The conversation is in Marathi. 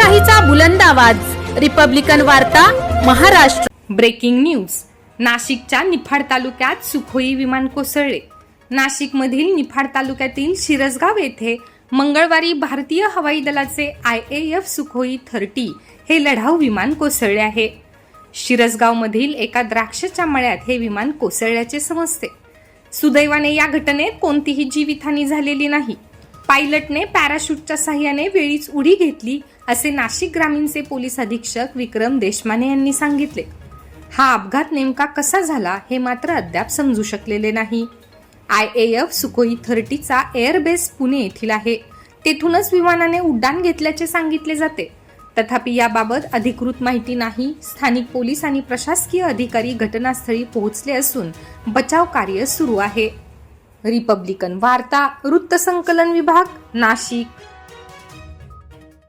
लोकशाहीचा बुलंद आवाज, रिपब्लिकन वार्ता, महाराष्ट्र। Breaking news. नाशिकच्या निफाड तालुक्यात सुखोई विमान कोसळले। नाशिकमधील निफाड तालुक्यातील शिरसगाव येथे मंगळवारी भारतीय हवाई दलाचे IAF सुखोई 30 हे लढाऊ विमान कोसळले आहे। शिरसगावमधील एका द्राक्षाच्या मळ्यात हे विमान कोसळल्याचे समजते। सुदैवाने या घटनेत कोणतीही जीवितहानी झालेली नाही। पायलटने पॅराशूटच्या साहाय्याने वेळीच उडी घेतली असे नाशिक ग्रामीणचे पोलीस अधीक्षक विक्रम देशमाने यांनी सांगितले। हा अपघात नेमका कसा झाला हे मात्र अद्याप समजू शकलेले नाही। IAF सुखोई 30 चा एअरबेस पुणे येथील आहे। तेथूनच विमानाने उड्डाण घेतल्याचे सांगितले जाते। तथापि याबाबत अधिकृत माहिती नाही। स्थानिक पोलीस आणि प्रशासकीय अधिकारी घटनास्थळी पोहोचले असून बचाव कार्य सुरू आहे। रिपब्लिकन वार्ता, वृत्तसंकलन विभाग, नाशिक।